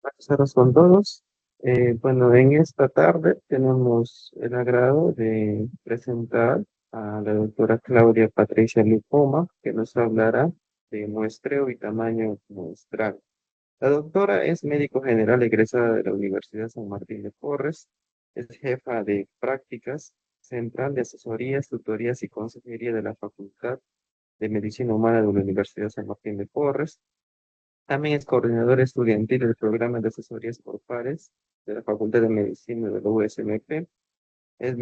Buenas tardes con todos. Bueno, en esta tarde tenemos el agrado de presentar a la doctora Claudia Patricia Lipoma, que nos hablará de muestreo y tamaño muestral. La doctora es médico general egresada de la Universidad San Martín de Porres, es jefa de prácticas central de asesorías, tutorías y consejería de la Facultad de Medicina Humana de la Universidad San Martín de Porres. También es coordinador estudiantil del programa de asesorías por pares de la Facultad de Medicina de la USMP. Es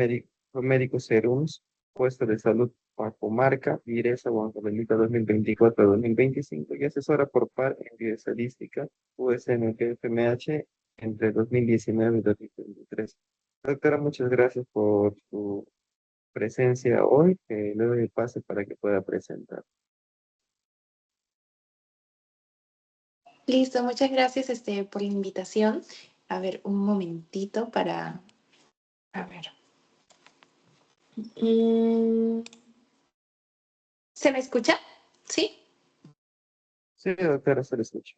médico serums, puesto de salud para comarca, Viresa, Huancavelica 2024-2025 y asesora por par en bioestadística USMP FMH entre 2019 y 2023. Doctora, muchas gracias por su presencia hoy. Le doy el pase para que pueda presentar. Listo, muchas gracias por la invitación. A ver, un momentito para... A ver. ¿Se me escucha? ¿Sí? Sí, doctora, se le escucha.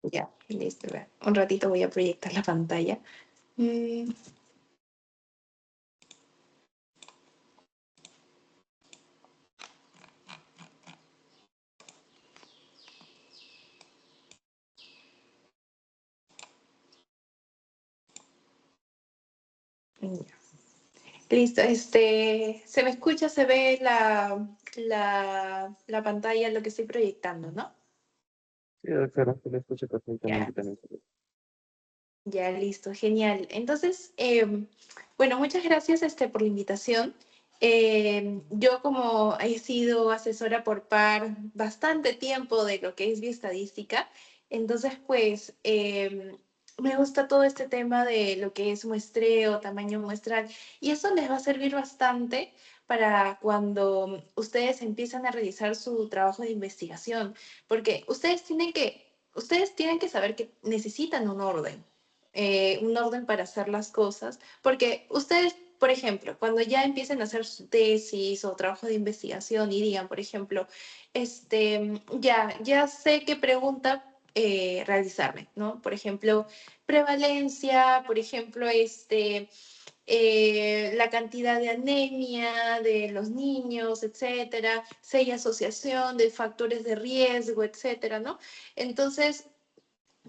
Ya, listo. Vea. Un ratito voy a proyectar la pantalla. Mm, ya. Listo, ¿se me escucha? ¿Se ve la pantalla, lo que estoy proyectando, no? Sí, doctora, se le escucha Ya, perfectamente también. ya, listo, genial. Entonces, bueno, muchas gracias por la invitación. Yo como he sido asesora por par bastante tiempo de lo que es bioestadística, entonces pues me gusta todo este tema de lo que es muestreo, tamaño muestral, y eso les va a servir bastante para cuando ustedes empiezan a realizar su trabajo de investigación, porque ustedes tienen que saber que necesitan un orden para hacer las cosas, porque ustedes, por ejemplo, cuando ya empiecen a hacer su tesis o trabajo de investigación y digan, por ejemplo, ya sé qué pregunta realizarme, ¿no? Por ejemplo, prevalencia, por ejemplo, la cantidad de anemia de los niños, etcétera, si hay asociación de factores de riesgo, etcétera, ¿no? Entonces,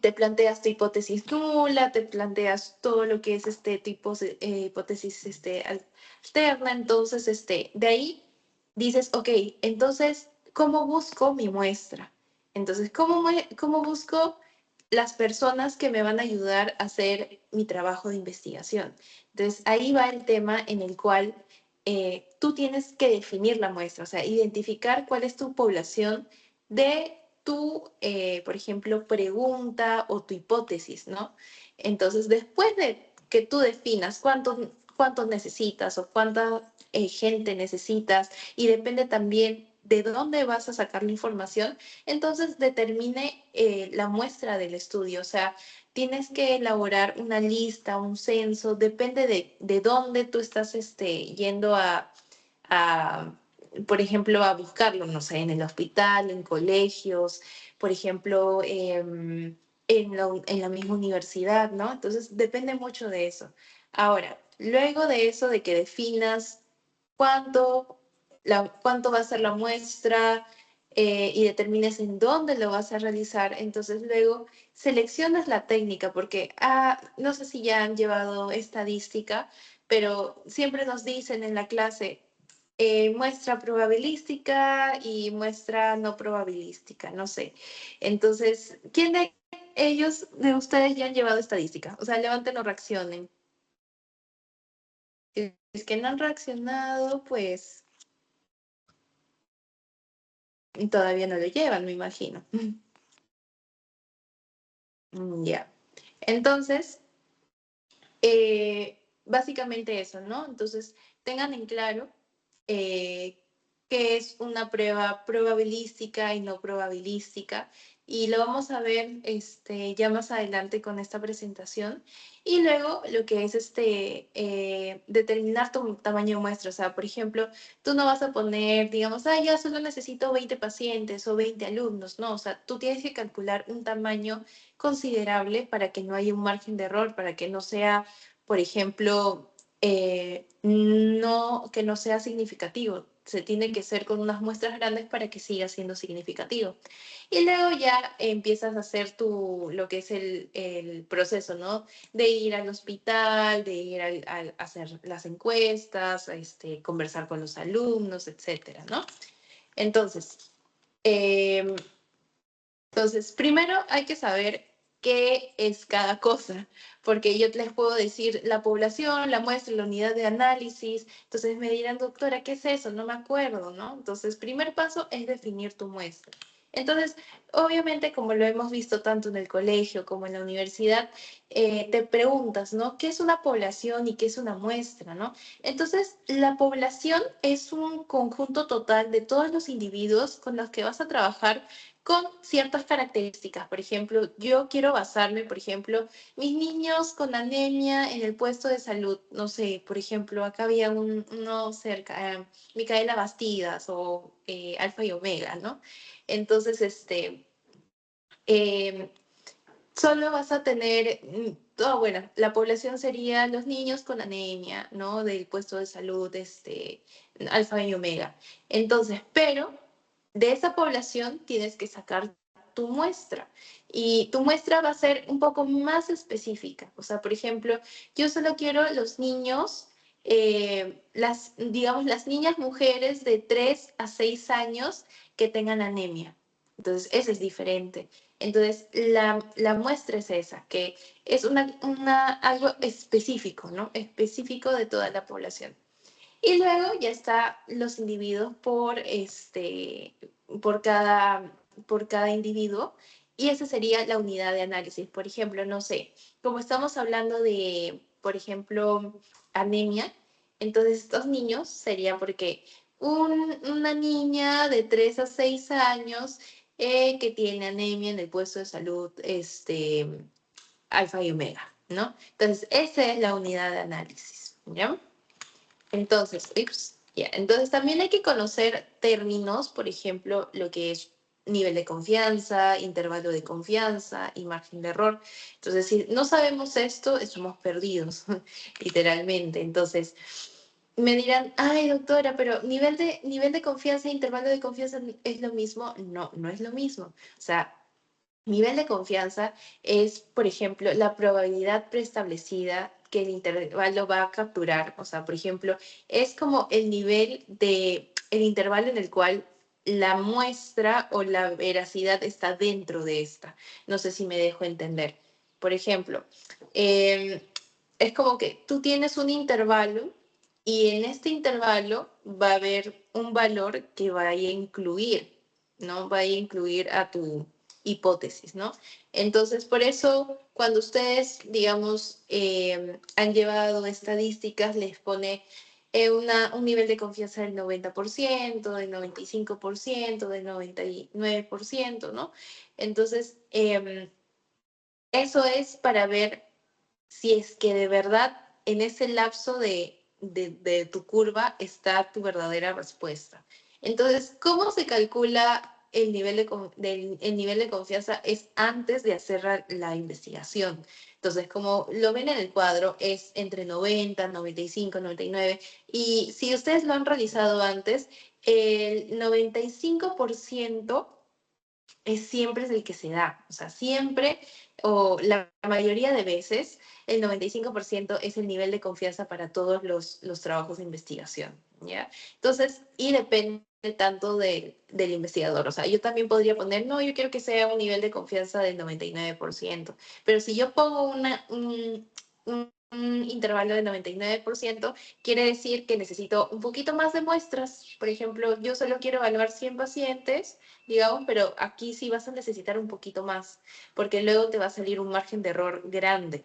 te planteas tu hipótesis nula, te planteas todo lo que es este tipo de hipótesis alterna, entonces de ahí dices, ok, entonces, ¿cómo busco mi muestra? Entonces, ¿cómo busco las personas que me van a ayudar a hacer mi trabajo de investigación? Entonces, ahí va el tema en el cual tú tienes que definir la muestra, o sea, identificar cuál es tu población de tu, por ejemplo, pregunta o tu hipótesis, ¿no? Entonces, después de que tú definas cuántos necesitas o cuánta gente necesitas y depende también de dónde vas a sacar la información, entonces determine la muestra del estudio. O sea, tienes que elaborar una lista, un censo, depende de dónde tú estás yendo a, por ejemplo, a buscarlo, no sé, en el hospital, en colegios, por ejemplo, en la misma universidad, ¿no? Entonces, depende mucho de eso. Ahora, luego de eso, de que definas cuánto, cuánto va a ser la muestra y determines en dónde lo vas a realizar, entonces luego seleccionas la técnica, porque no sé si ya han llevado estadística, pero siempre nos dicen en la clase, muestra probabilística y muestra no probabilística, no sé. Entonces, ¿quién de ellos, de ustedes, ya han llevado estadística? O sea, levanten o reaccionen. Si es que no han reaccionado, pues todavía no lo llevan, me imagino. Ya. Entonces, básicamente eso, ¿no? Entonces, tengan en claro qué es una prueba probabilística y no probabilística y lo vamos a ver ya más adelante con esta presentación. Y luego lo que es determinar tu tamaño de muestra. O sea, por ejemplo, tú no vas a poner, digamos, ya solo necesito 20 pacientes o 20 alumnos, no, o sea, tú tienes que calcular un tamaño considerable para que no haya un margen de error, para que no sea, por ejemplo, que no sea significativo. Se tiene que ser con unas muestras grandes para que siga siendo significativo. Y luego ya empiezas a hacer lo que es el proceso, ¿no? De ir al hospital, de ir a hacer las encuestas, conversar con los alumnos, etcétera, ¿no? Entonces, eh, primero hay que saber qué es cada cosa, porque yo les puedo decir la población, la muestra, la unidad de análisis. Entonces me dirán, doctora, ¿qué es eso? No me acuerdo, ¿no? Entonces, primer paso es definir tu muestra. Entonces, obviamente, como lo hemos visto tanto en el colegio como en la universidad, te preguntas, ¿no? ¿Qué es una población y qué es una muestra, ¿no? Entonces, la población es un conjunto total de todos los individuos con los que vas a trabajar con ciertas características. Por ejemplo, yo quiero basarme, por ejemplo, mis niños con anemia en el puesto de salud. No sé, por ejemplo, acá había uno cerca, Micaela Bastidas o Alfa y Omega, ¿no? Entonces, eh, solo vas a tener, bueno, la población sería los niños con anemia, ¿no? Del puesto de salud, alfa y omega. Entonces, pero de esa población tienes que sacar tu muestra y tu muestra va a ser un poco más específica. O sea, por ejemplo, yo solo quiero los niños, digamos, las niñas mujeres de 3 a 6 años que tengan anemia. Entonces, eso es diferente. Entonces, la muestra es esa, que es algo específico, ¿no? Específico de toda la población. Y luego ya está los individuos por cada individuo. Y esa sería la unidad de análisis. Por ejemplo, no sé, como estamos hablando de, por ejemplo, anemia, entonces estos niños sería porque una niña de 3 a 6 años que tiene anemia en el puesto de salud alfa y omega, ¿no? Entonces, esa es la unidad de análisis, ¿ya? Entonces, entonces también hay que conocer términos, por ejemplo, lo que es nivel de confianza, intervalo de confianza y margen de error. Entonces, si no sabemos esto, estamos perdidos, literalmente. Entonces, me dirán, ay, doctora, pero nivel de confianza e intervalo de confianza es lo mismo. No, no es lo mismo. O sea, nivel de confianza es, por ejemplo, la probabilidad preestablecida que el intervalo va a capturar. O sea, por ejemplo, es como el intervalo en el cual la muestra o la veracidad está dentro de esta. No sé si me dejo entender. Por ejemplo, eh, es como que tú tienes un intervalo y en este intervalo va a haber un valor que va a incluir, ¿no? Va a incluir a tu hipótesis, ¿no? Entonces, por eso, cuando ustedes, digamos, han llevado estadísticas, les pone un nivel de confianza del 90%, del 95%, del 99%, ¿no? Entonces, eso es para ver si es que de verdad en ese lapso de tu curva está tu verdadera respuesta. Entonces, ¿cómo se calcula el nivel de confianza? Es antes de hacer la investigación. Entonces, como lo ven en el cuadro, es entre 90, 95, 99. Y si ustedes lo han realizado antes, el 95% siempre es el que se da. O sea, siempre o la mayoría de veces, el 95% es el nivel de confianza para todos los trabajos de investigación, ¿ya? Entonces, y depende tanto del investigador. O sea, yo también podría poner, no, yo quiero que sea un nivel de confianza del 99%, pero si yo pongo un intervalo de 99%, quiere decir que necesito un poquito más de muestras. Por ejemplo, yo solo quiero evaluar 100 pacientes, digamos, pero aquí sí vas a necesitar un poquito más, porque luego te va a salir un margen de error grande,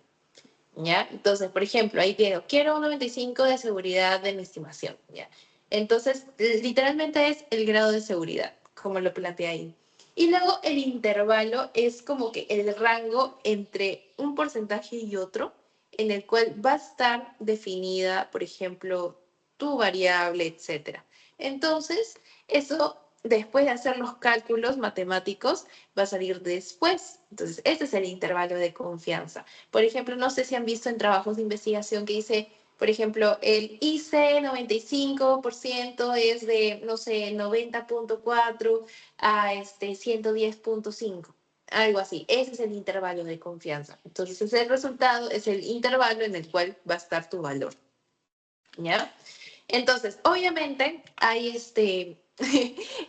¿ya? Entonces, por ejemplo, ahí quiero un 95 de seguridad de mi estimación, ¿ya? Entonces, literalmente es el grado de seguridad, como lo planteé ahí. Y luego el intervalo es como que el rango entre un porcentaje y otro, en el cual va a estar definida, por ejemplo, tu variable, etcétera. Entonces, eso, después de hacer los cálculos matemáticos, va a salir después. Entonces, este es el intervalo de confianza. Por ejemplo, no sé si han visto en trabajos de investigación que dice, por ejemplo, el IC 95% es de, no sé, 90.4 a 110.5. Algo así. Ese es el intervalo de confianza. Entonces, el resultado es el intervalo en el cual va a estar tu valor. ¿Ya? Entonces, obviamente, hay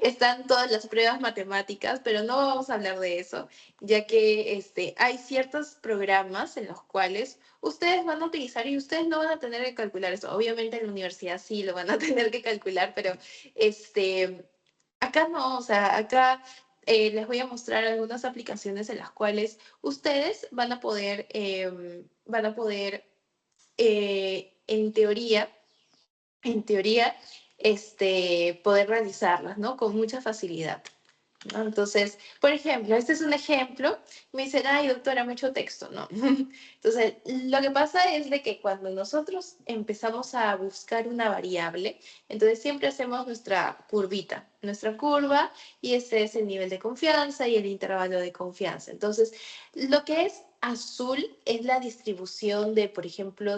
están todas las pruebas matemáticas, pero no vamos a hablar de eso, ya que hay ciertos programas en los cuales ustedes van a utilizar y ustedes no van a tener que calcular eso. Obviamente en la universidad sí lo van a tener que calcular, pero acá no, o sea, acá les voy a mostrar algunas aplicaciones en las cuales ustedes van a poder en teoría, poder realizarlas, ¿no? Con mucha facilidad, ¿no? Entonces, por ejemplo, este es un ejemplo. Me dicen, ay, doctora, mucho texto, ¿no? Entonces, lo que pasa es de que cuando nosotros empezamos a buscar una variable, entonces siempre hacemos nuestra curvita, nuestra curva, y ese es el nivel de confianza y el intervalo de confianza. Entonces, lo que es azul es la distribución de, por ejemplo,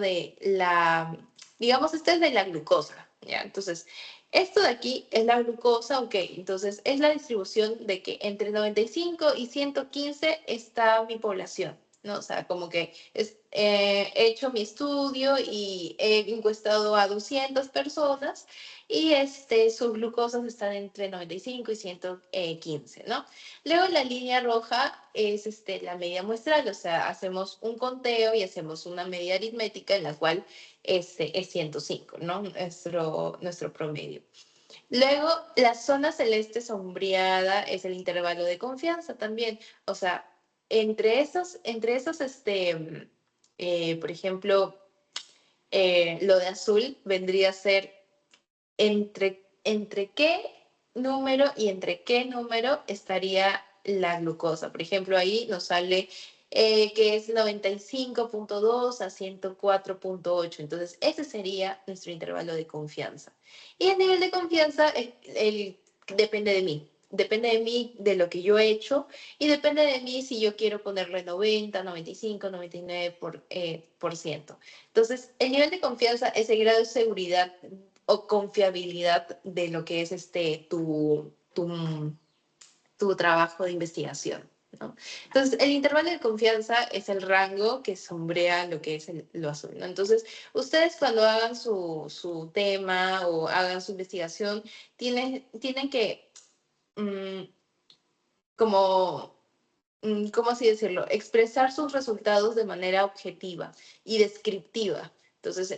digamos, esta es de la glucosa, ¿ya? Entonces, esto de aquí es la glucosa, ok. Entonces, es la distribución de que entre 95 y 115 está mi población, ¿no? O sea, como que he hecho mi estudio y he encuestado a 200 personas y sus glucosas están entre 95 y 115, ¿no? Luego la línea roja es la media muestral, o sea, hacemos un conteo y hacemos una media aritmética en la cual es 105, ¿no? Nuestro promedio. Luego, la zona celeste sombreada es el intervalo de confianza también. O sea, entre esos, por ejemplo, lo de azul vendría a ser entre qué número y entre qué número estaría la glucosa. Por ejemplo, ahí nos sale que es 95.2 a 104.8. Entonces, ese sería nuestro intervalo de confianza. Y el nivel de confianza depende de mí. Depende de mí, de lo que yo he hecho, y depende de mí si yo quiero ponerle 90, 95, 99%. Entonces, el nivel de confianza es el grado de seguridad o confiabilidad de lo que es tu trabajo de investigación, ¿no? Entonces, el intervalo de confianza es el rango que sombrea lo que es lo azul, ¿no? Entonces, ustedes cuando hagan su tema o hagan su investigación, tienen que, mm, como, ¿cómo así decirlo? Expresar sus resultados de manera objetiva y descriptiva. Entonces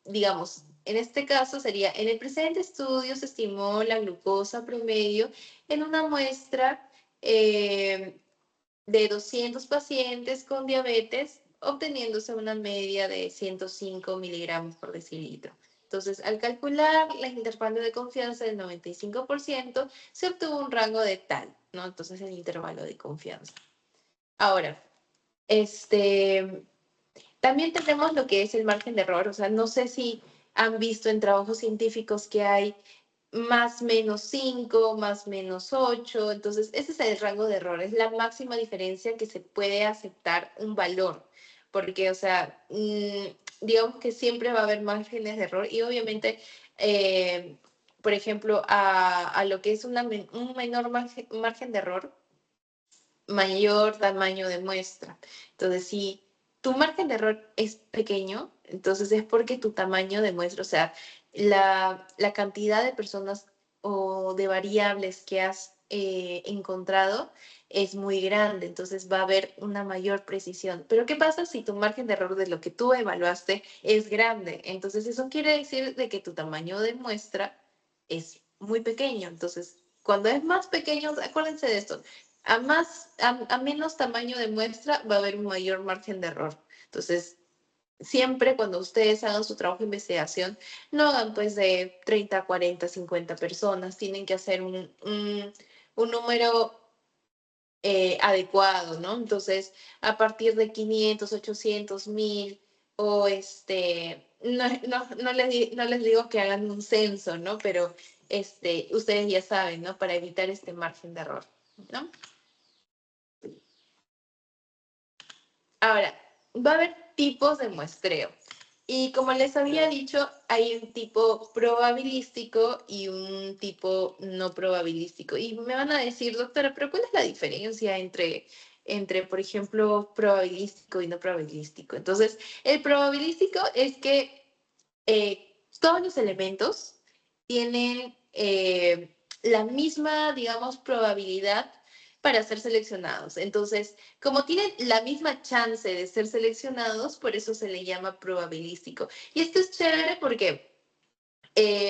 digamos, en este caso sería, en el presente estudio se estimó la glucosa promedio en una muestra de 200 pacientes con diabetes, obteniéndose una media de 105 miligramos por decilitro. Entonces, al calcular el intervalo de confianza del 95%, se obtuvo un rango de tal, ¿no? Entonces, el intervalo de confianza. Ahora, también tenemos lo que es el margen de error. O sea, no sé si han visto en trabajos científicos que hay más menos 5, más menos 8. Entonces, ese es el rango de error. Es la máxima diferencia que se puede aceptar un valor. Porque, o sea, digamos que siempre va a haber márgenes de error y obviamente, por ejemplo, a lo que es un menor margen de error, mayor tamaño de muestra. Entonces, si tu margen de error es pequeño, entonces es porque tu tamaño de muestra, o sea, la cantidad de personas o de variables que has encontrado es muy grande, entonces va a haber una mayor precisión. Pero ¿qué pasa si tu margen de error de lo que tú evaluaste es grande? Entonces eso quiere decir de que tu tamaño de muestra es muy pequeño. Entonces, cuando es más pequeño, acuérdense de esto, a menos tamaño de muestra va a haber un mayor margen de error. Entonces, siempre cuando ustedes hagan su trabajo de investigación, no hagan pues de 30, 40, 50 personas, tienen que hacer un número adecuado, ¿no? Entonces, a partir de 500, 800, 1000, o no les digo que hagan un censo, ¿no? Pero ustedes ya saben, ¿no? Para evitar este margen de error, ¿no? Ahora, va a haber tipos de muestreo. Y como les había dicho, hay un tipo probabilístico y un tipo no probabilístico. Y me van a decir, doctora, pero ¿cuál es la diferencia por ejemplo, probabilístico y no probabilístico? Entonces, el probabilístico es que todos los elementos tienen la misma, digamos, probabilidad para ser seleccionados. Entonces, como tienen la misma chance de ser seleccionados, por eso se le llama probabilístico. Y esto es chévere porque,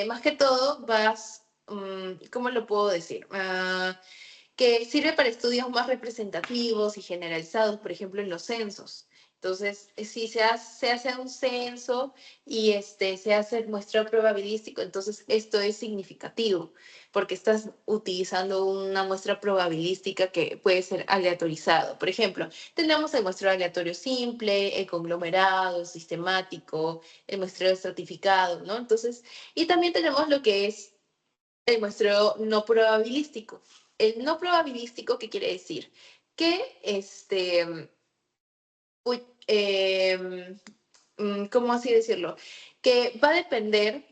más que todo, ¿cómo lo puedo decir? Que sirve para estudios más representativos y generalizados, por ejemplo, en los censos. Entonces, si se hace un censo y se hace el muestreo probabilístico, entonces esto es significativo, porque estás utilizando una muestra probabilística que puede ser aleatorizado. Por ejemplo, tenemos el muestreo aleatorio simple, el conglomerado, el sistemático, el muestreo estratificado, ¿no? Entonces, y también tenemos lo que es el muestreo no probabilístico. El no probabilístico, ¿qué quiere decir? Que uy, ¿cómo así decirlo? Que va a depender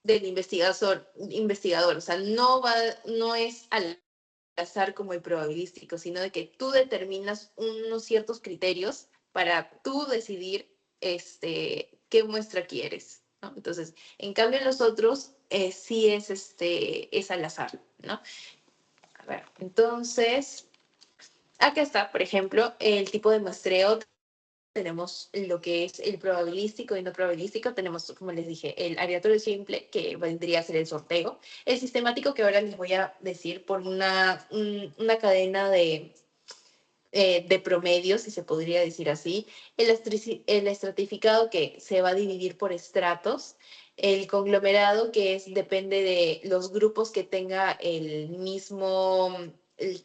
del investigador, o sea, no es al azar como el probabilístico, sino de que tú determinas unos ciertos criterios para tú decidir qué muestra quieres, ¿no? Entonces, en cambio en los otros sí es al azar, ¿no? A ver, entonces, acá está, por ejemplo, el tipo de muestreo. Tenemos lo que es el probabilístico y no probabilístico. Tenemos, como les dije, el aleatorio simple, que vendría a ser el sorteo. El sistemático, que ahora les voy a decir por una cadena de promedios, si se podría decir así. El estratificado, que se va a dividir por estratos. El conglomerado, que depende de los grupos que tenga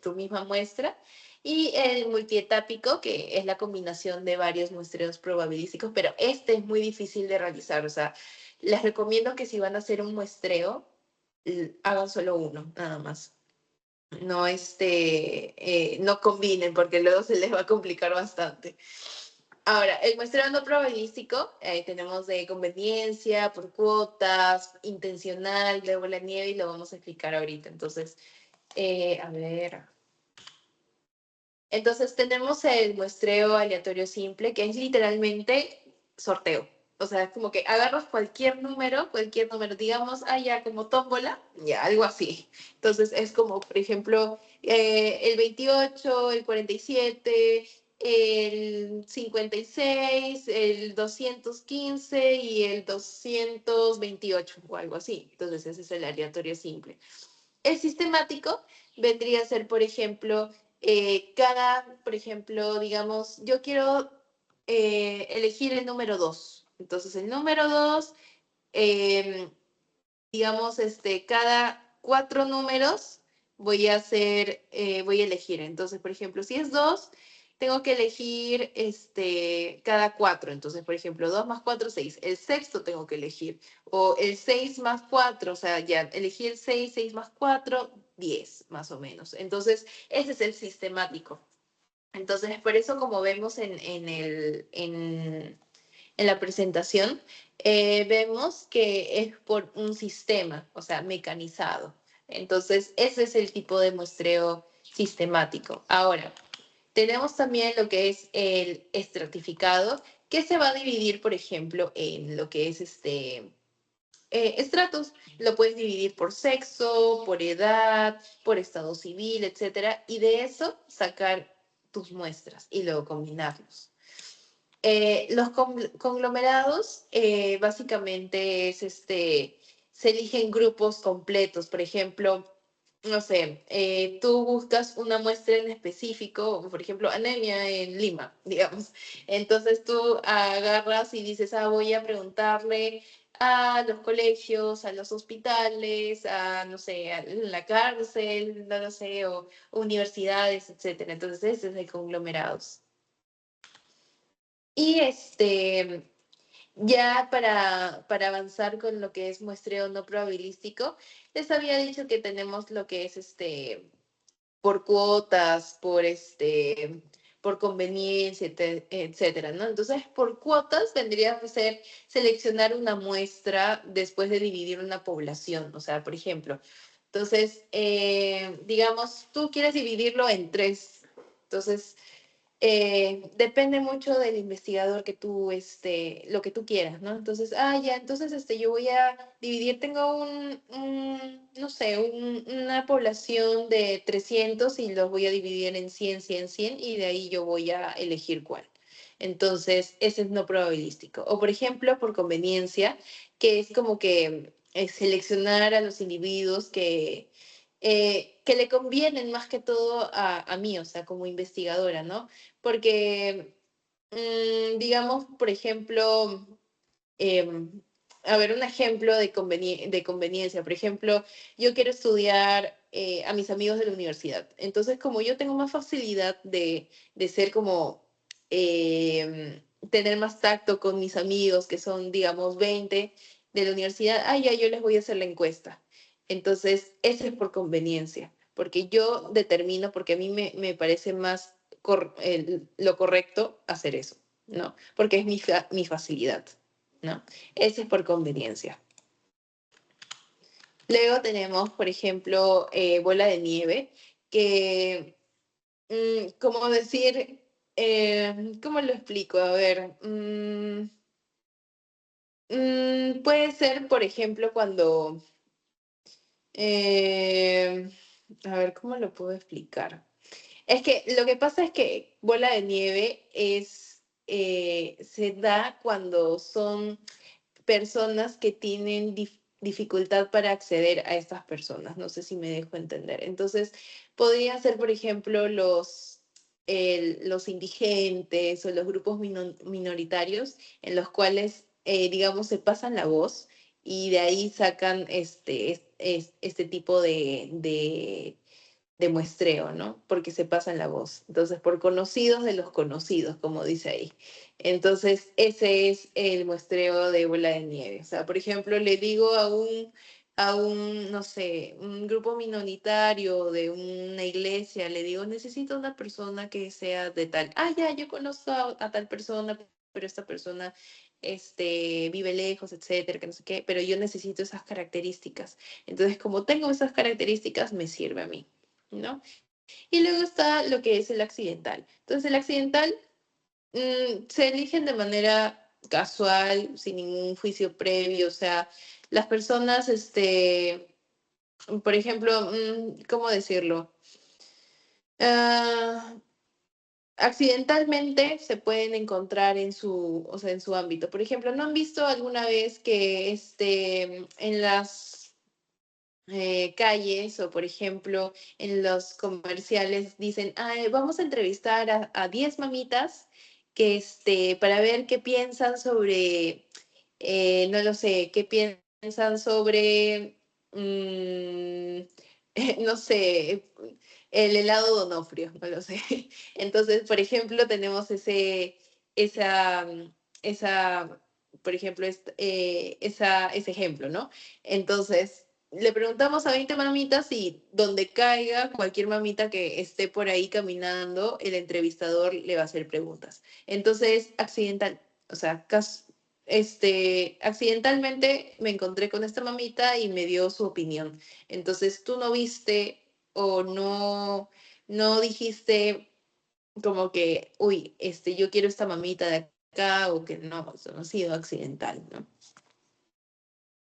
tu misma muestra. Y el multietápico, que es la combinación de varios muestreos probabilísticos, pero este es muy difícil de realizar. O sea, les recomiendo que si van a hacer un muestreo, hagan solo uno, nada más. No, no combinen porque luego se les va a complicar bastante. Ahora, el muestreo no probabilístico, tenemos de conveniencia, por cuotas, intencional, de bola de nieve, y lo vamos a explicar ahorita. Entonces, a ver. Entonces tenemos el muestreo aleatorio simple, que es literalmente sorteo. O sea, es como que agarras cualquier número, digamos, ya como tómbola, ya, algo así. Entonces es como, por ejemplo, el 28, el 47, el 56, el 215 y el 228 o algo así. Entonces ese es el aleatorio simple. El sistemático vendría a ser, por ejemplo, por ejemplo, digamos, yo quiero elegir el número 2. Entonces, el número 2, eh, digamos, cada 4 números voy a elegir. Entonces, por ejemplo, si es 2, tengo que elegir cada 4. Entonces, por ejemplo, 2 más 4, 6. El sexto tengo que elegir. O el 6 más 4, o sea, ya elegí el 6, 6 más 4, 10, más o menos. Entonces, ese es el sistemático. Entonces, por eso, como vemos en la presentación, vemos que es por un sistema, o sea, mecanizado. Entonces, ese es el tipo de muestreo sistemático. Ahora, tenemos también lo que es el estratificado, que se va a dividir, por ejemplo, en lo que es estratos. Lo puedes dividir por sexo, por edad, por estado civil, etcétera, y de eso sacar tus muestras y luego combinarlos. Los conglomerados básicamente se eligen grupos completos. Por ejemplo, no sé, tú buscas una muestra en específico, por ejemplo, anemia en Lima, digamos. Entonces tú agarras y dices, voy a preguntarle a los colegios, a los hospitales, a, no sé, a la cárcel, no lo sé, o universidades, etcétera. Entonces ese es el conglomerados. Y ya para avanzar con lo que es muestreo no probabilístico, les había dicho que tenemos lo que es por cuotas, por conveniencia, etcétera, ¿no? Entonces, por cuotas vendría a ser seleccionar una muestra después de dividir una población. O sea, por ejemplo, entonces, digamos, tú quieres dividirlo en tres. Entonces, depende mucho del investigador que tú, lo que tú quieras, ¿no? Entonces, ya, entonces, yo voy a dividir, tengo no sé, una población de 300 y los voy a dividir en 100, 100, 100 y de ahí yo voy a elegir cuál. Entonces, ese es no probabilístico. O, por ejemplo, por conveniencia, que es como que seleccionar a los individuos que le convienen más que todo a mí, o sea, como investigadora, ¿no? Porque, digamos, por ejemplo, em, a ver, un ejemplo de, de conveniencia. Por ejemplo, yo quiero estudiar a mis amigos de la universidad. Entonces, como yo tengo más facilidad de ser como, tener más tacto con mis amigos, que son, digamos, 20 de la universidad, ya yo les voy a hacer la encuesta. Entonces, eso es por conveniencia, porque yo determino, porque a mí me parece más lo correcto hacer eso, ¿no? Porque es mi facilidad, ¿no? Ese es por conveniencia. Luego tenemos, por ejemplo, bola de nieve, que, ¿cómo decir? ¿Cómo lo explico? A ver, puede ser, por ejemplo, cuando, eh, a ver, ¿cómo lo puedo explicar? Es que lo que pasa es que bola de nieve se da cuando son personas que tienen dificultad para acceder a estas personas. No sé si me dejo entender. Entonces, podría ser, por ejemplo, los indigentes o los grupos minoritarios en los cuales, digamos, se pasan la voz y de ahí sacan este tipo de muestreo, ¿no? Porque se pasan la voz. Entonces, por conocidos de los conocidos, como dice ahí. Entonces, ese es el muestreo de bola de nieve. O sea, por ejemplo, le digo no sé, un grupo minoritario de una iglesia, le digo, necesito una persona que sea de tal. Ya, yo conozco a tal persona, pero esta persona vive lejos, etcétera, que no sé qué, pero yo necesito esas características. Entonces, como tengo esas características, me sirve a mí, ¿no? Y luego está lo que es el accidental. Entonces, el accidental se eligen de manera casual, sin ningún juicio previo, o sea, las personas, por ejemplo, ¿cómo decirlo? Ah, accidentalmente se pueden encontrar o sea, en su ámbito. Por ejemplo, ¿no han visto alguna vez que en las calles o, por ejemplo, en los comerciales dicen, vamos a entrevistar a 10 mamitas que para ver qué piensan sobre, no lo sé, qué piensan sobre, mm, no sé, el helado Donofrio, no lo sé. Entonces, por ejemplo, tenemos esa, esa, por ejemplo, ese ejemplo, ¿no? Entonces, le preguntamos a 20 mamitas y donde caiga cualquier mamita que esté por ahí caminando, el entrevistador le va a hacer preguntas. Entonces, accidental, o sea, accidentalmente me encontré con esta mamita y me dio su opinión. Entonces, tú no viste o no dijiste como que, uy, yo quiero esta mamita de acá o que no, eso no ha sido accidental, ¿no?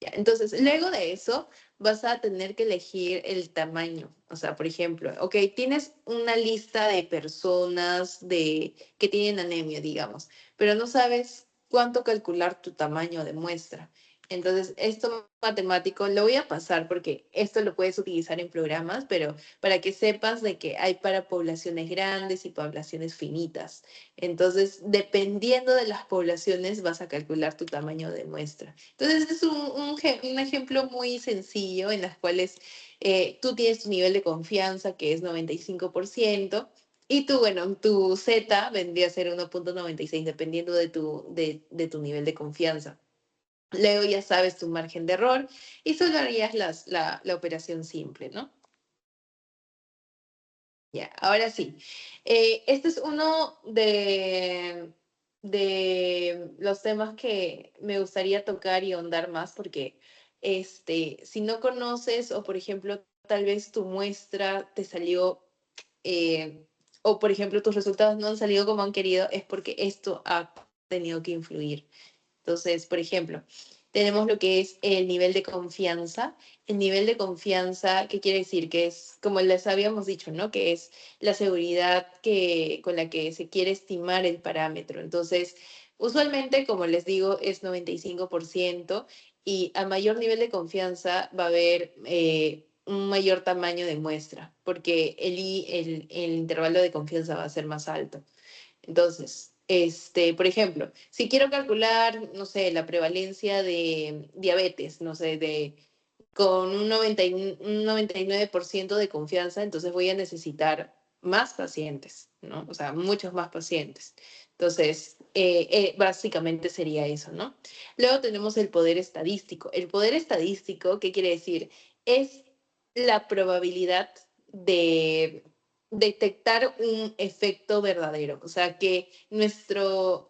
Ya, entonces, luego de eso, vas a tener que elegir el tamaño. O sea, por ejemplo, ok, tienes una lista de personas que tienen anemia, digamos, pero no sabes cuánto calcular tu tamaño de muestra. Entonces, esto matemático lo voy a pasar porque esto lo puedes utilizar en programas, pero para que sepas de que hay para poblaciones grandes y poblaciones finitas. Entonces, dependiendo de las poblaciones, vas a calcular tu tamaño de muestra. Entonces, es un ejemplo muy sencillo en las cuales tú tienes tu nivel de confianza, que es 95%. Y tú, bueno, tu Z vendría a ser 1,96 dependiendo de tu nivel de confianza. Luego ya sabes tu margen de error y solo harías la operación simple, ¿no? Ya, ahora sí. Este es uno de los temas que me gustaría tocar y ahondar más porque si no conoces o, por ejemplo, tal vez tu muestra te salió eh, o, por ejemplo, tus resultados no han salido como han querido, es porque esto ha tenido que influir. Entonces, por ejemplo, tenemos lo que es el nivel de confianza. El nivel de confianza, ¿qué quiere decir? Que es, como les habíamos dicho, ¿no? Que es la seguridad con la que se quiere estimar el parámetro. Entonces, usualmente, como les digo, es 95% y a mayor nivel de confianza va a haber un mayor tamaño de muestra, porque el intervalo de confianza va a ser más alto. Entonces, por ejemplo, si quiero calcular, no sé, la prevalencia de diabetes, no sé, con un 99% de confianza, entonces voy a necesitar más pacientes, ¿no? O sea, muchos más pacientes. Entonces, básicamente sería eso, ¿no? Luego tenemos el poder estadístico. El poder estadístico, ¿qué quiere decir? Es la probabilidad de detectar un efecto verdadero, o sea, que nuestro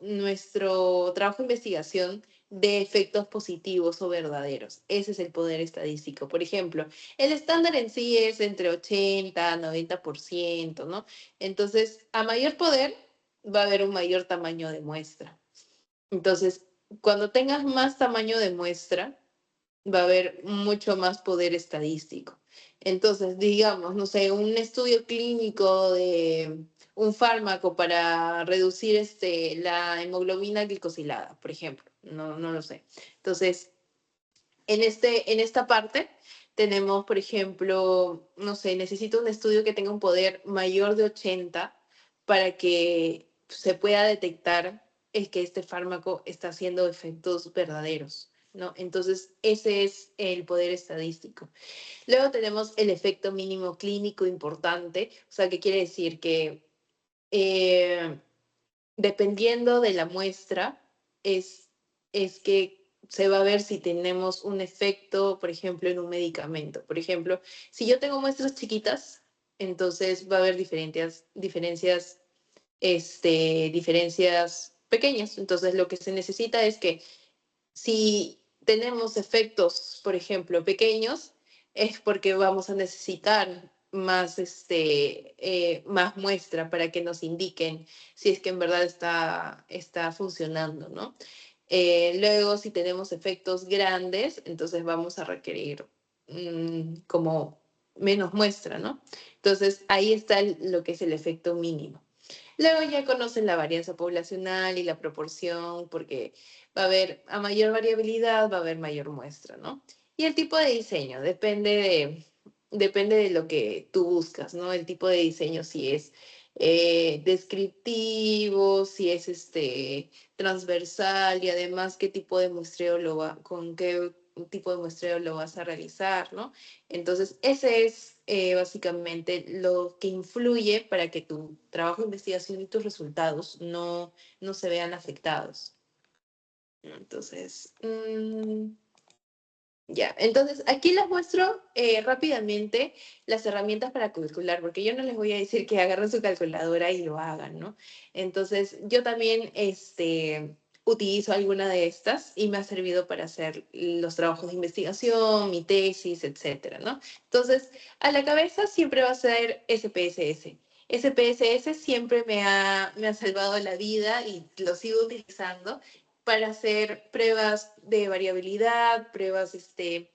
trabajo de investigación de efectos positivos o verdaderos. Ese es el poder estadístico. Por ejemplo, el estándar en sí es entre 80 a 90%, ¿no? Entonces, a mayor poder va a haber un mayor tamaño de muestra. Entonces, cuando tengas más tamaño de muestra, va a haber mucho más poder estadístico. Entonces, digamos, no sé, un estudio clínico de un fármaco para reducir la hemoglobina glicosilada, por ejemplo, no lo sé. Entonces, en esta parte tenemos, por ejemplo, no sé, necesito un estudio que tenga un poder mayor de 80 para que se pueda detectar es que este fármaco está haciendo efectos verdaderos, ¿no? Entonces, ese es el poder estadístico. Luego tenemos el efecto mínimo clínico importante, o sea, ¿qué quiere decir? Que eh, dependiendo de la muestra, es, es que se va a ver si tenemos un efecto, por ejemplo, en un medicamento. Por ejemplo, si yo tengo muestras chiquitas, entonces va a haber diferencias pequeñas. Entonces, lo que se necesita es que si tenemos efectos, por ejemplo, pequeños, es porque vamos a necesitar más muestra para que nos indiquen si es que en verdad está funcionando, ¿no? Luego, si tenemos efectos grandes, entonces vamos a requerir como menos muestra, ¿no? Entonces, ahí está lo que es el efecto mínimo. Luego ya conocen la varianza poblacional y la proporción, porque va a haber, a mayor variabilidad, va a haber mayor muestra, ¿no? Y el tipo de diseño, depende de lo que tú buscas, ¿no? El tipo de diseño, si es descriptivo, si es transversal y además qué tipo de muestreo con qué tipo de muestreo lo vas a realizar, ¿no? Entonces, ese es básicamente lo que influye para que tu trabajo de investigación y tus resultados no se vean afectados. Entonces, ya, entonces aquí les muestro rápidamente las herramientas para calcular, porque yo no les voy a decir que agarren su calculadora y lo hagan, ¿no? Entonces, yo también utilizo alguna de estas y me ha servido para hacer los trabajos de investigación, mi tesis, etcétera, ¿no? Entonces, a la cabeza siempre va a ser SPSS. SPSS siempre me ha salvado la vida y lo sigo utilizando para hacer pruebas de variabilidad, pruebas de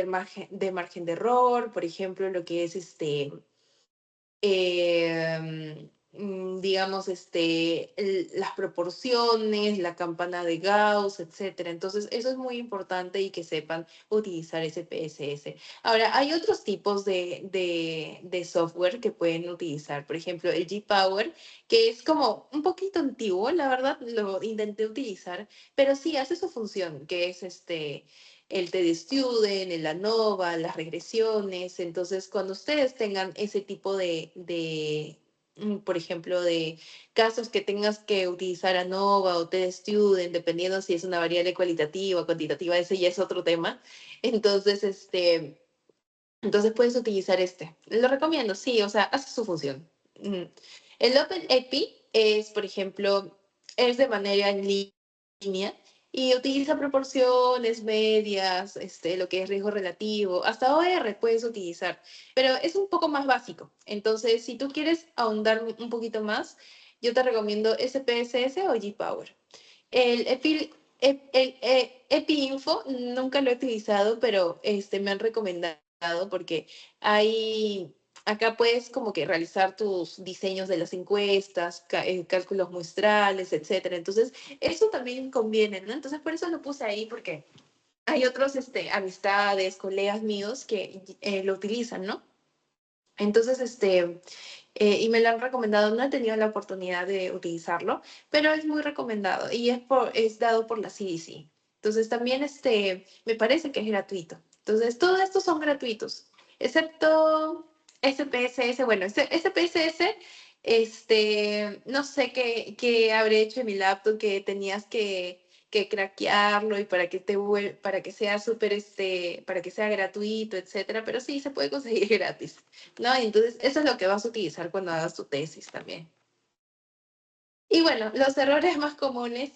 margen de error, por ejemplo, lo que es digamos, las proporciones, la campana de Gauss, etcétera. Entonces, eso es muy importante y que sepan utilizar SPSS. Ahora, hay otros tipos de software que pueden utilizar. Por ejemplo, el G-Power, que es como un poquito antiguo, la verdad, lo intenté utilizar, pero sí hace su función, que es el TD-Student, el ANOVA, las regresiones. Entonces, cuando ustedes tengan ese tipo por ejemplo, de casos que tengas que utilizar ANOVA o TD-Student, dependiendo si es una variable cualitativa o cuantitativa, ese ya es otro tema. Entonces, entonces puedes utilizar este. Lo recomiendo, sí, o sea, hace su función. Mm. El OpenEPI es, por ejemplo, es de manera en línea y utiliza proporciones medias, lo que es riesgo relativo, hasta OR puedes utilizar, pero es un poco más básico. Entonces, si tú quieres ahondar un poquito más, yo te recomiendo SPSS o G-Power. El EpiInfo nunca lo he utilizado, pero me han recomendado porque hay, acá puedes como que realizar tus diseños de las encuestas, cálculos muestrales, etcétera. Entonces, eso también conviene, ¿no? Entonces, por eso lo puse ahí porque hay otros, amistades, colegas míos que lo utilizan, ¿no? Entonces, y me lo han recomendado, no he tenido la oportunidad de utilizarlo, pero es muy recomendado y es dado por la CDC. Entonces también me parece que es gratuito. Entonces, todos estos son gratuitos, excepto SPSS. Bueno, SPSS, no sé qué habré hecho en mi laptop que tenías que craquearlo y para que sea súper, para que sea gratuito, etcétera, pero sí se puede conseguir gratis. ¿No? Y entonces, eso es lo que vas a utilizar cuando hagas tu tesis también. Y bueno, los errores más comunes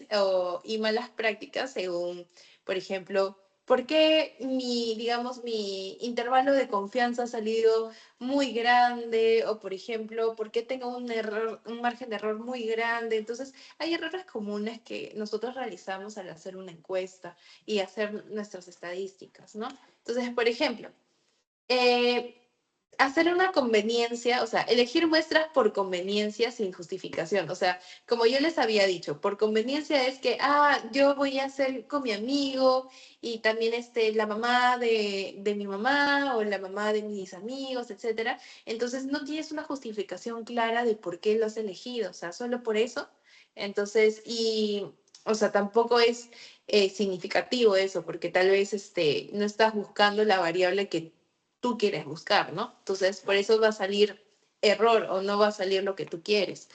y malas prácticas según, por ejemplo, ¿por qué digamos, mi intervalo de confianza ha salido muy grande? O, por ejemplo, ¿por qué tengo un margen de error muy grande? Entonces, hay errores comunes que nosotros realizamos al hacer una encuesta y hacer nuestras estadísticas, ¿no? Entonces, por ejemplo, eh, hacer una conveniencia, o sea, elegir muestras por conveniencia sin justificación. O sea, como yo les había dicho, por conveniencia es que, yo voy a hacer con mi amigo y también la mamá de mi mamá o la mamá de mis amigos, etcétera. Entonces, no tienes una justificación clara de por qué lo has elegido, o sea, solo por eso. Entonces, o sea, tampoco es significativo eso, porque tal vez no estás buscando la variable que tú quieres buscar, ¿no? Entonces, por eso va a salir error o no va a salir lo que tú quieres.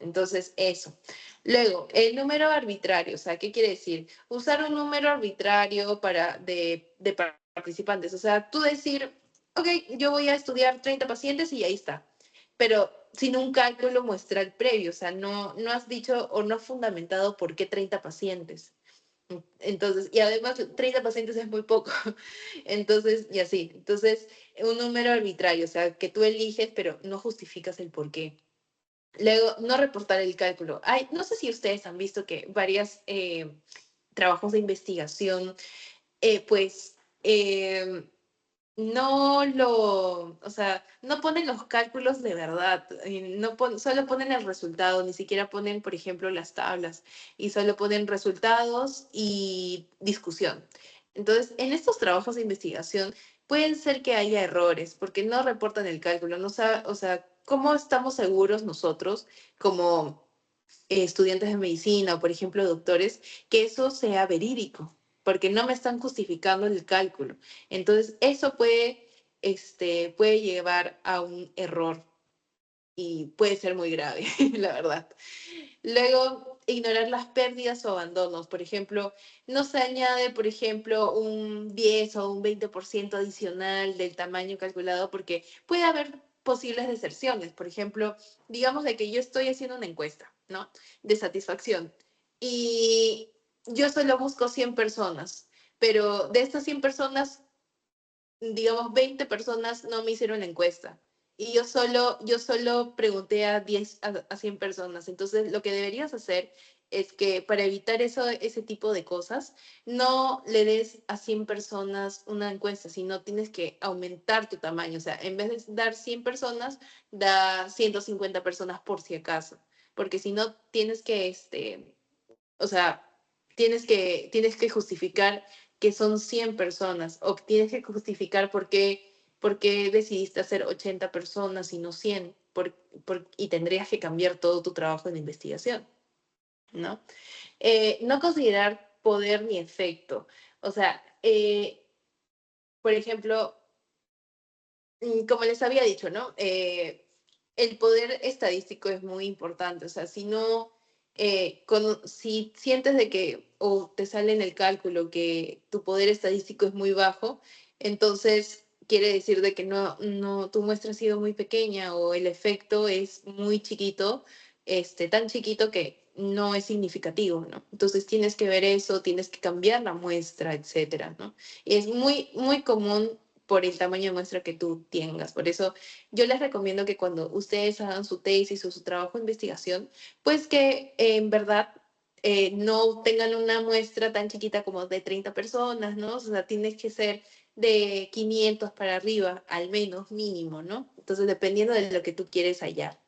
Entonces, eso. Luego, el número arbitrario, o sea, ¿qué quiere decir? Usar un número arbitrario de participantes. O sea, tú decir, ok, yo voy a estudiar 30 pacientes y ahí está. Pero sin un cálculo muestral previo, o sea, no has dicho o no has fundamentado por qué 30 pacientes. Entonces, y además 30 pacientes es muy poco. Entonces, y así. Entonces, un número arbitrario, o sea, que tú eliges, pero no justificas el por qué. Luego, no reportar el cálculo. No sé si ustedes han visto que varios trabajos de investigación, pues, o sea, no ponen los cálculos de verdad, solo ponen el resultado, ni siquiera ponen, por ejemplo, las tablas, y solo ponen resultados y discusión. Entonces, en estos trabajos de investigación pueden ser que haya errores, porque no reportan el cálculo, o sea, ¿cómo estamos seguros nosotros como estudiantes de medicina o, por ejemplo, doctores, que eso sea verídico? Porque no me están justificando el cálculo. Entonces, eso puede llevar a un error y puede ser muy grave, la verdad. Luego, ignorar las pérdidas o abandonos. Por ejemplo, no se añade, por ejemplo, un 10 o un 20% adicional del tamaño calculado porque puede haber posibles deserciones. Por ejemplo, digamos de que yo estoy haciendo una encuesta, ¿no? De satisfacción y yo solo busco 100 personas, pero de estas 100 personas, digamos, 20 personas no me hicieron la encuesta. y yo solo pregunté a 10, a 100 personas. Entonces, lo que deberías hacer es que para evitar eso, ese tipo de cosas, no le des a 100 personas una encuesta, sino tienes que aumentar tu tamaño. O sea, en vez de dar 100 personas, da 150 personas por si acaso. Porque si no, tienes que, o sea, tienes que justificar que son 100 personas o tienes que justificar por qué decidiste hacer 80 personas y no 100 y tendrías que cambiar todo tu trabajo de investigación, ¿no? No considerar poder ni efecto. O sea, por ejemplo, como les había dicho, ¿no? El poder estadístico es muy importante. O sea, si no, si sientes de que, o te sale en el cálculo que tu poder estadístico es muy bajo, entonces quiere decir de que no, tu muestra ha sido muy pequeña o el efecto es muy chiquito, tan chiquito que no es significativo, ¿no? Entonces tienes que ver eso, tienes que cambiar la muestra, etcétera, ¿no? Y es muy, muy común por el tamaño de muestra que tú tengas. Por eso yo les recomiendo que cuando ustedes hagan su tesis o su trabajo de investigación, pues que en verdad no tengan una muestra tan chiquita como de 30 personas, ¿no? O sea, tiene que ser de 500 para arriba, al menos mínimo, ¿no? Entonces, dependiendo de lo que tú quieres hallar.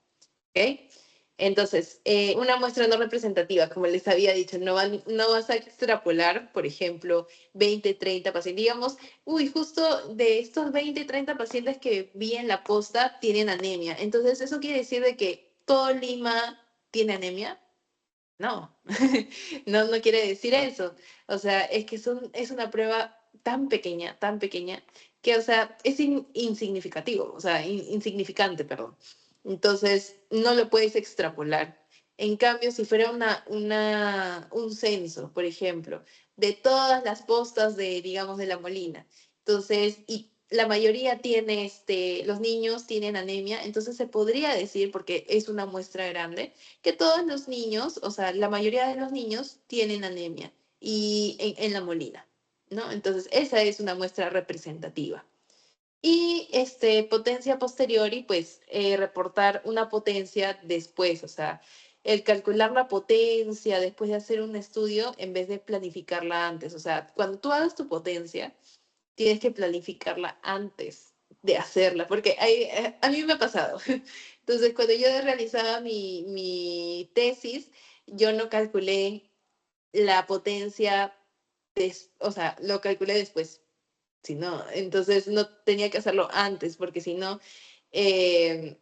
¿Ok? Entonces, una muestra no representativa, como les había dicho, no vas a extrapolar, por ejemplo, 20, 30 pacientes. Digamos, uy, justo de estos 20, 30 pacientes que vi en la posta tienen anemia. Entonces, ¿eso quiere decir de que todo Lima tiene anemia? No, no quiere decir eso. O sea, es que es una prueba tan pequeña, que, o sea, es insignificativo, o sea, insignificante, perdón. Entonces, no lo puedes extrapolar. En cambio, si fuera un censo, por ejemplo, de todas las postas de, digamos, de La Molina, entonces, y la mayoría tiene, los niños tienen anemia, entonces se podría decir, porque es una muestra grande, que todos los niños, o sea, la mayoría de los niños tienen anemia y en La Molina, ¿no? Entonces, esa es una muestra representativa. Y potencia posteriori, pues reportar una potencia después, o sea, el calcular la potencia después de hacer un estudio en vez de planificarla antes. O sea, cuando tú hagas tu potencia, tienes que planificarla antes de hacerla, porque a mí me ha pasado. Entonces, cuando yo realizaba mi tesis, yo no calculé la potencia, o sea, lo calculé después, si no, entonces no tenía que hacerlo antes, porque eh,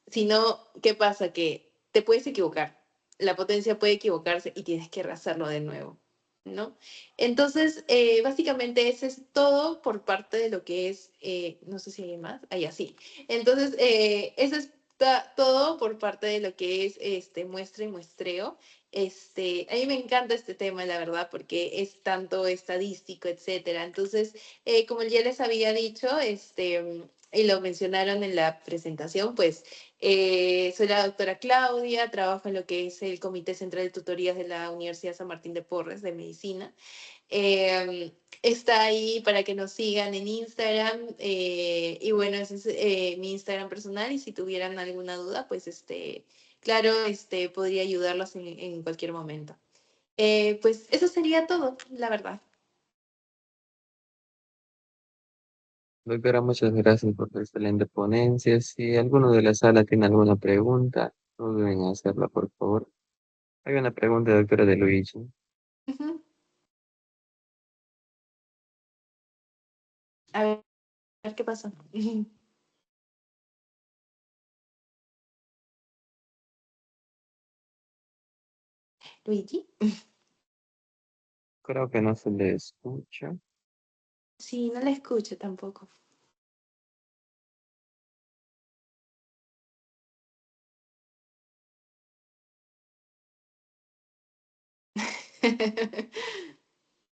si no, ¿qué pasa? Que te puedes equivocar. La potencia puede equivocarse y tienes que hacerlo de nuevo, ¿no? Entonces, básicamente ese es todo por parte de lo que es, no sé si hay más, ahí así. Entonces, eso es todo por parte de lo que es muestra y muestreo. A mí me encanta este tema, la verdad, porque es tanto estadístico, etcétera. Entonces, como ya les había dicho, y lo mencionaron en la presentación, pues soy la doctora Claudia, trabajo en lo que es el Comité Central de Tutorías de la Universidad San Martín de Porres de Medicina. Está ahí para que nos sigan en Instagram y bueno, ese es mi Instagram personal y si tuvieran alguna duda, pues claro, podría ayudarlos en cualquier momento. Pues eso sería todo, la verdad. Doctora, muchas gracias por tu excelente ponencia. Si alguno de la sala tiene alguna pregunta, no duden en hacerla, por favor. Hay una pregunta, doctora de Luigi. Ujú. A ver qué pasa. Luigi. Creo que no se le escucha. Sí, no la escucho tampoco.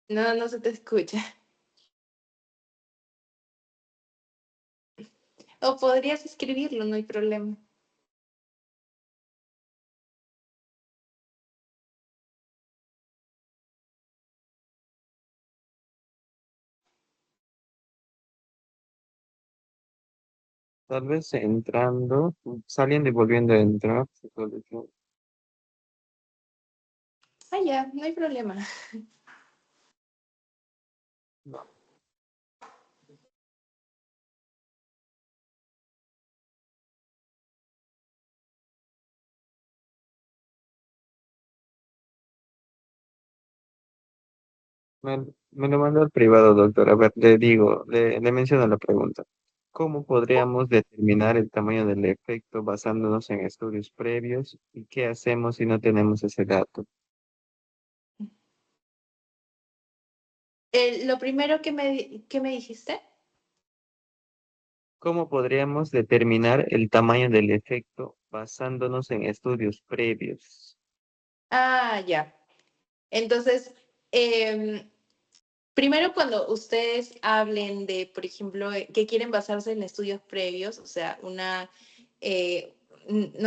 No, no se te escucha. O podrías escribirlo, no hay problema. Tal vez entrando, saliendo y volviendo a entrar. Ah, ya, no hay problema. No. Me lo mandó al privado, doctor. A ver, le digo, le menciono la pregunta. ¿Cómo podríamos determinar el tamaño del efecto basándonos en estudios previos? ¿Y qué hacemos si no tenemos ese dato? Lo primero que me dijiste. ¿Cómo podríamos determinar el tamaño del efecto basándonos en estudios previos? Ah, ya. Entonces, em, primero cuando ustedes hablen de, por ejemplo, que quieren basarse en estudios previos, o sea, no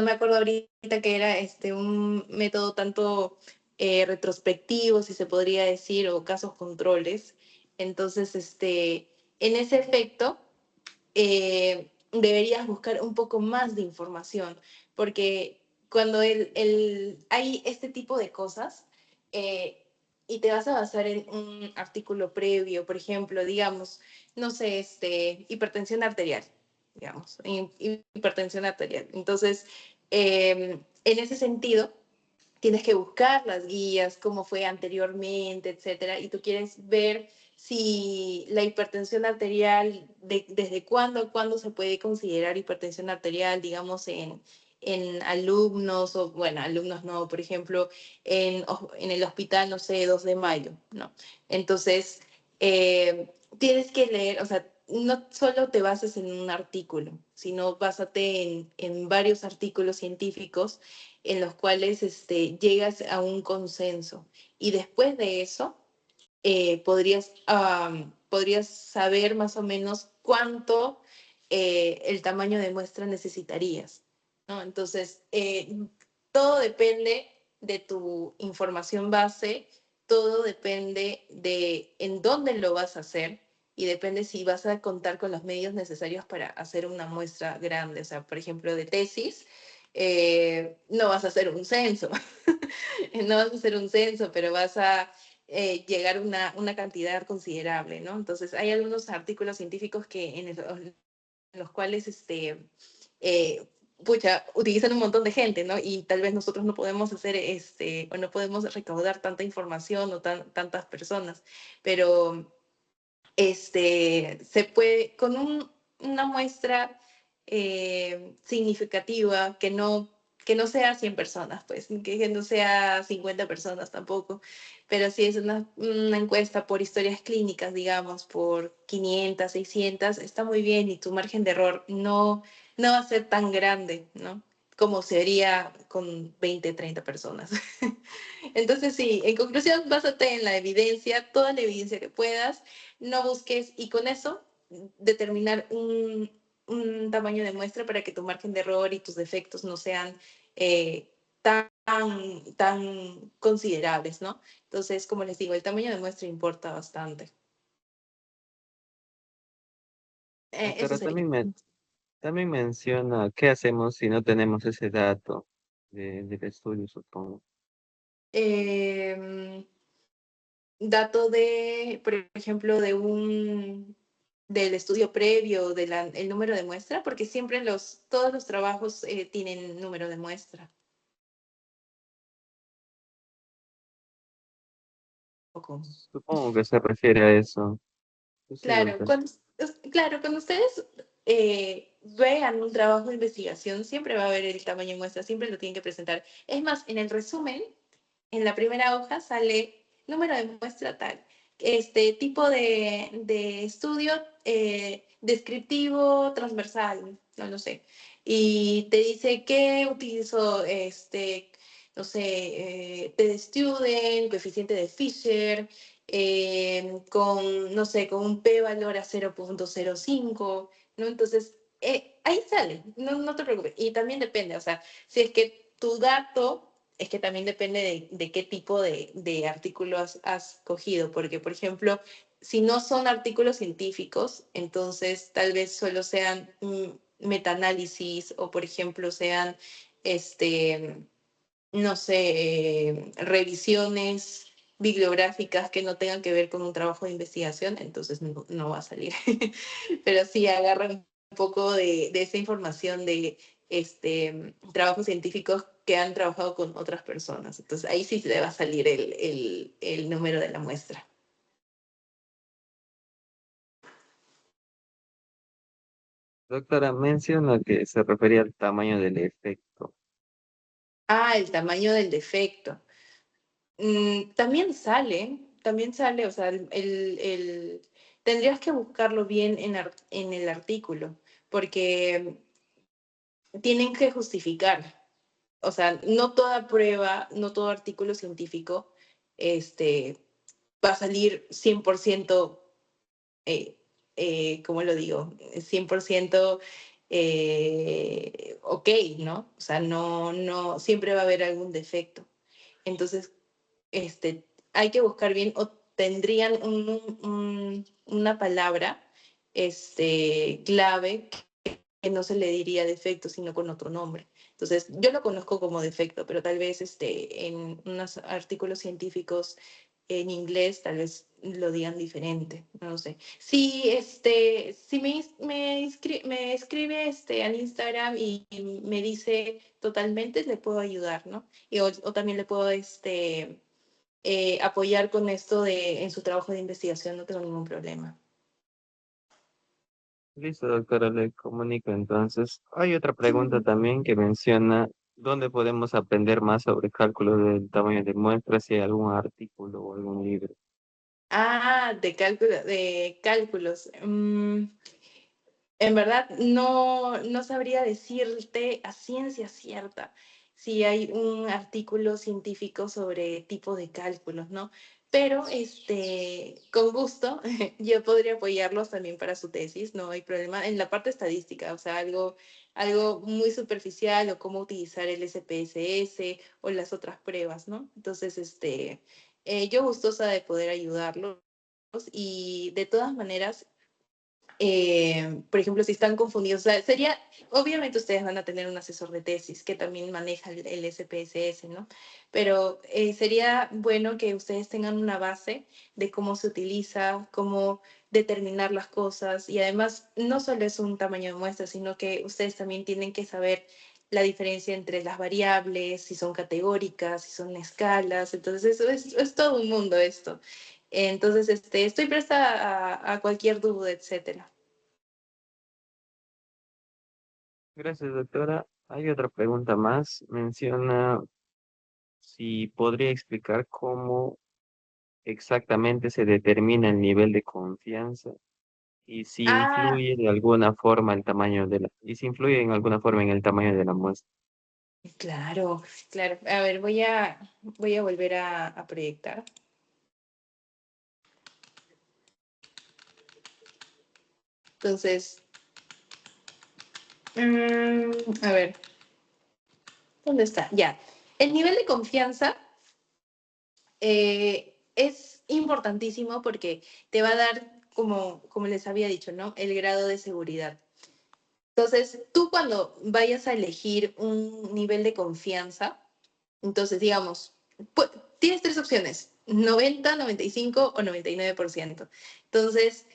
me acuerdo ahorita que era un método tanto retrospectivo, si se podría decir, o casos controles. Entonces, en ese efecto, deberías buscar un poco más de información, porque cuando hay este tipo de cosas eh, y te vas a basar en un artículo previo, por ejemplo, digamos, no sé, hipertensión arterial, digamos, hipertensión arterial. Entonces, en ese sentido, tienes que buscar las guías, cómo fue anteriormente, etcétera, y tú quieres ver si la hipertensión arterial, desde cuándo a cuándo se puede considerar hipertensión arterial, digamos, en alumnos, o bueno, alumnos no, por ejemplo, en el hospital, no sé, 2 de mayo, ¿no? Entonces, tienes que leer, o sea, no solo te bases en un artículo, sino básate en varios artículos científicos en los cuales llegas a un consenso. Y después de eso, podrías saber más o menos cuánto el tamaño de muestra necesitarías, ¿no? Entonces, todo depende de tu información base, todo depende de en dónde lo vas a hacer y depende si vas a contar con los medios necesarios para hacer una muestra grande. O sea, por ejemplo, de tesis, no vas a hacer un censo, no vas a hacer un censo, pero vas a llegar a una cantidad considerable, ¿no? Entonces, hay algunos artículos científicos que en los cuales, eh, pucha, utilizan un montón de gente, ¿no? Y tal vez nosotros no podemos hacer, o no podemos recaudar tanta información o tantas personas, pero se puede, con una muestra significativa que no sea 100 personas, pues, que no sea 50 personas tampoco, pero si es una encuesta por historias clínicas, digamos, por 500, 600, está muy bien y tu margen de error no va a ser tan grande, ¿no? Como sería con 20, 30 personas. Entonces, sí, en conclusión, básate en la evidencia, toda la evidencia que puedas, no busques y con eso determinar un tamaño de muestra para que tu margen de error y tus defectos no sean tan, tan considerables, ¿no? Entonces, como les digo, el tamaño de muestra importa bastante. Eso Doctora, sería. también menciona qué hacemos si no tenemos ese dato del estudio, supongo. Em, Dato por ejemplo, del estudio previo, el número de muestra, porque siempre todos los trabajos tienen número de muestra. Poco. Supongo que se refiere a eso. Pues sí, Claro, doctor. claro, cuando ustedes vean un trabajo de investigación, siempre va a haber el tamaño de muestra, siempre lo tienen que presentar. Es más, en el resumen, en la primera hoja sale número de muestra tal, este tipo de estudio descriptivo transversal, no lo sé, y te dice qué utilizó, no sé, T de Student, coeficiente de Fisher, con, no sé, con un p-valor a 0.05, ¿no? Entonces, ahí sale, no te preocupes. Y también depende, o sea, si es que tu dato, es que también depende de qué tipo de artículo has cogido, porque, por ejemplo, si no son artículos científicos, entonces tal vez solo sean metaanálisis o, por ejemplo, sean, no sé, revisiones bibliográficas que no tengan que ver con un trabajo de investigación, entonces no va a salir. Pero sí agarran un poco de esa información de trabajos científicos que han trabajado con otras personas. Entonces ahí sí le va a salir el número de la muestra. Doctora, menciona que se refería al tamaño del efecto. Ah, el tamaño del defecto. También sale, o sea, tendrías que buscarlo bien en el artículo, porque tienen que justificar. O sea, no toda prueba, no todo artículo científico este, va a salir 100%, eh, ¿cómo lo digo? 100% ok, ¿no? O sea, no, siempre va a haber algún defecto. Entonces, hay que buscar bien o tendrían una palabra clave que no se le diría defecto, sino con otro nombre. Entonces, yo lo conozco como defecto, pero tal vez en unos artículos científicos en inglés tal vez lo digan diferente, no lo sé. Si me escribe al Instagram y me dice totalmente, le puedo ayudar, ¿no? O también le puedo apoyar con esto en su trabajo de investigación, no tengo ningún problema. Listo, doctora, le comunico entonces. Hay otra pregunta Sí. también que menciona dónde podemos aprender más sobre cálculo del tamaño de muestras, si hay algún artículo o algún libro. Ah, de cálculos. En verdad, no sabría decirte a ciencia cierta si hay un artículo científico sobre tipo de cálculos, ¿no? Pero con gusto, yo podría apoyarlos también para su tesis, no hay problema, en la parte estadística, o sea, algo muy superficial o cómo utilizar el SPSS o las otras pruebas, ¿no? Entonces, yo gustosa de poder ayudarlos y de todas maneras, por ejemplo, si están confundidos, o sea, obviamente ustedes van a tener un asesor de tesis que también maneja el SPSS, ¿no? Pero sería bueno que ustedes tengan una base de cómo se utiliza, cómo determinar las cosas y además no solo es un tamaño de muestra, sino que ustedes también tienen que saber la diferencia entre las variables, si son categóricas, si son escalas, entonces eso es todo un mundo esto. Entonces, estoy presta a cualquier duda, etcétera. Gracias, doctora. Hay otra pregunta más. Menciona si podría explicar cómo exactamente se determina el nivel de confianza y si Ah, influye de alguna forma el tamaño y si influye en alguna forma en el tamaño de la muestra. claro, claro. A ver, voy a volver a proyectar. Entonces, a ver, ¿dónde está? Ya. El nivel de confianza es importantísimo porque te va a dar, como les había dicho, ¿no? El grado de seguridad. Entonces, tú cuando vayas a elegir un nivel de confianza, entonces, digamos, tienes tres opciones, 90, 95 o 99%. Entonces,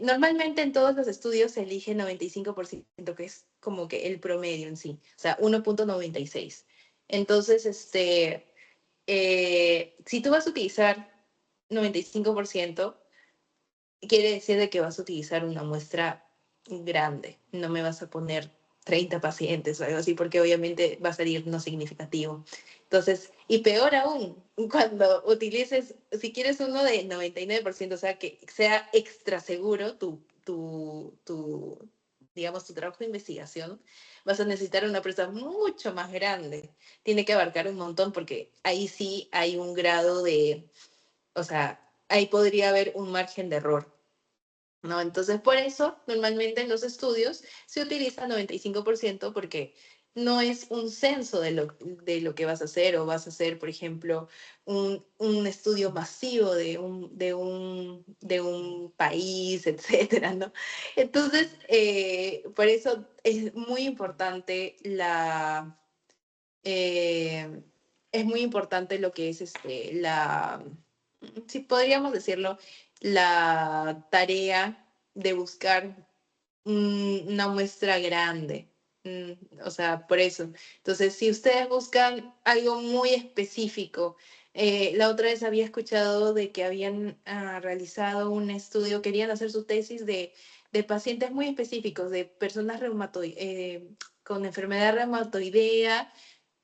normalmente en todos los estudios se elige 95%, que es como que el promedio en sí, o sea, 1,96. Entonces, si tú vas a utilizar 95%, quiere decir de que vas a utilizar una muestra grande, no me vas a poner 30 pacientes o algo así, porque obviamente va a salir no significativo. Entonces, y peor aún, cuando utilices, si quieres uno de 99%, o sea, que sea extra seguro digamos, tu trabajo de investigación, vas a necesitar una prueba mucho más grande. Tiene que abarcar un montón porque ahí sí hay un grado o sea, ahí podría haber un margen de error. ¿No? Entonces, por eso, normalmente en los estudios se utiliza 95% porque no es un censo de lo que vas a hacer o vas a hacer, por ejemplo, un estudio masivo de un país, etcétera, ¿no? Entonces, por eso es muy importante eh, es muy importante lo que es si podríamos decirlo, la tarea de buscar una muestra grande. O sea, por eso. Entonces, si ustedes buscan algo muy específico, la otra vez había escuchado de que habían realizado un estudio, querían hacer su tesis de pacientes muy específicos, de personas con enfermedad reumatoidea,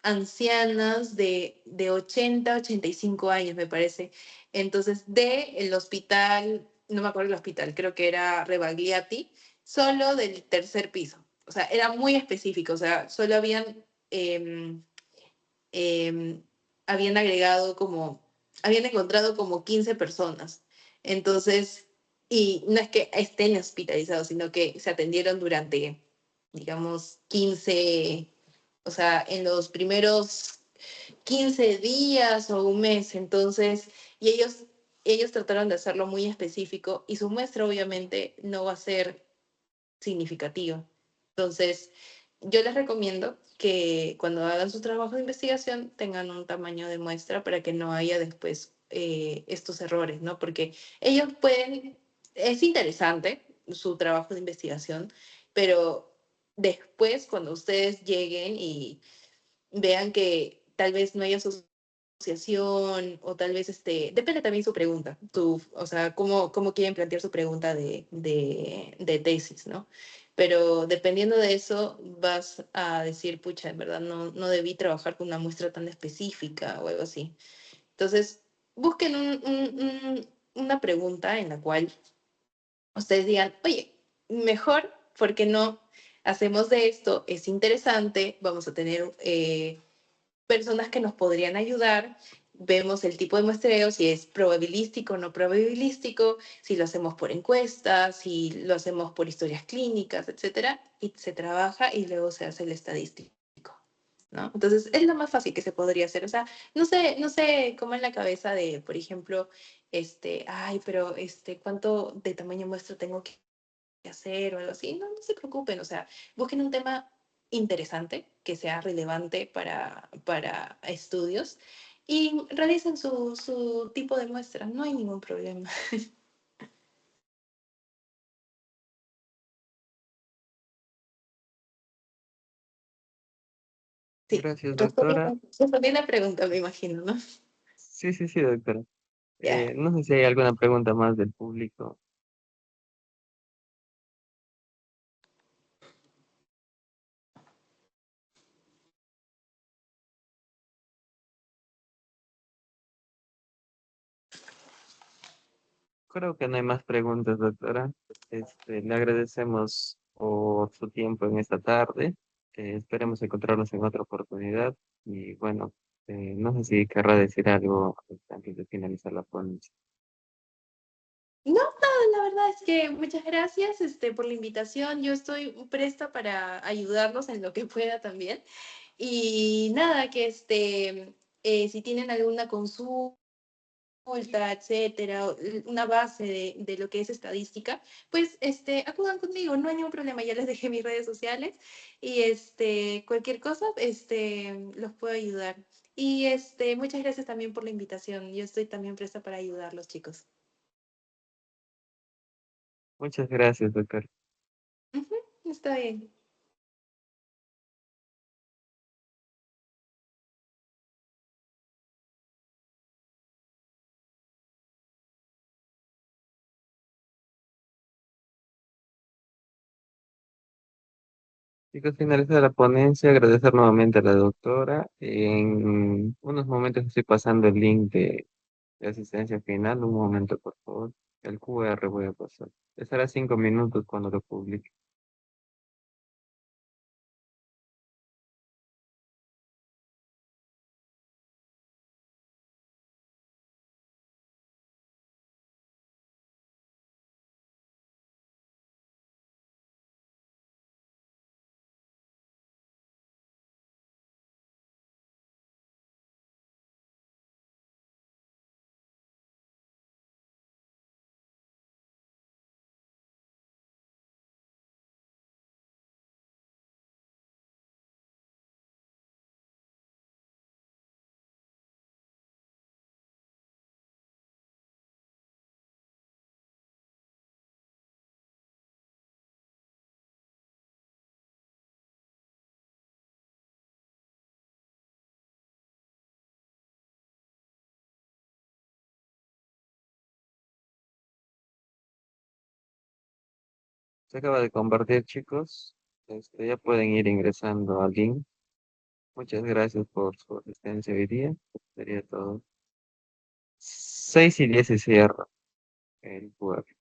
ancianas de 80 85 años, me parece. Entonces, de el hospital, no me acuerdo el hospital, creo que era Rebagliati, solo del tercer piso. O sea, era muy específico, o sea, solo em, em, habían agregado habían encontrado como 15 personas. Entonces, y no es que estén hospitalizados, sino que se atendieron durante, digamos, 15, o sea, en los primeros 15 días o un mes. Entonces, y ellos trataron de hacerlo muy específico y su muestra obviamente no va a ser significativa. Entonces, yo les recomiendo que cuando hagan su trabajo de investigación tengan un tamaño de muestra para que no haya después estos errores, ¿no? Porque ellos pueden, es interesante su trabajo de investigación, pero después cuando ustedes lleguen y vean que tal vez no hay asociación o tal vez depende también su pregunta, o sea, cómo quieren plantear su pregunta de tesis, ¿no? Pero dependiendo de eso, vas a decir, pucha, en verdad no debí trabajar con una muestra tan específica o algo así. Entonces, busquen una pregunta en la cual ustedes digan, oye, mejor, ¿por qué no hacemos de esto? Es interesante, vamos a tener personas que nos podrían ayudar. Vemos el tipo de muestreo, si es probabilístico o no probabilístico, si lo hacemos por encuestas, si lo hacemos por historias clínicas, etcétera, y se trabaja y luego se hace el estadístico, ¿no? Entonces, es lo más fácil que se podría hacer. O sea, no sé cómo en la cabeza de, por ejemplo, ay, pero ¿cuánto de tamaño muestra tengo que hacer o algo así? No, no se preocupen, o sea, busquen un tema interesante que sea relevante para estudios y realicen su tipo de muestra, no hay ningún problema. Sí, Gracias, respondí, doctora. respondí la pregunta, me imagino, ¿no? Sí, sí, sí, doctora. Ya. No sé si hay alguna pregunta más del público. Creo que no hay más preguntas, doctora. Le agradecemos por su tiempo en esta tarde. Esperemos encontrarnos en otra oportunidad. Y bueno, no sé si querrá decir algo antes de finalizar la ponencia. No, nada, la verdad es que muchas gracias por la invitación. Yo estoy presta para ayudarlos en lo que pueda también. Y nada, que si tienen alguna consulta, etcétera, una base de lo que es estadística, pues acudan conmigo, no hay ningún problema, ya les dejé mis redes sociales y cualquier cosa, los puedo ayudar. Y muchas gracias también por la invitación. Yo estoy también presta para ayudarlos, chicos. Muchas gracias, doctor. Ujú, está bien. Chicos, finalizada la ponencia, agradecer nuevamente a la doctora. En unos momentos estoy pasando el link de asistencia final. Un momento, por favor. El QR voy a pasar. Estará 5 minutos cuando lo publique. Se acaba de compartir, chicos. Ya pueden ir ingresando al link. Muchas gracias por su asistencia hoy día. Sería todo. 6:10 y cierra el jueves.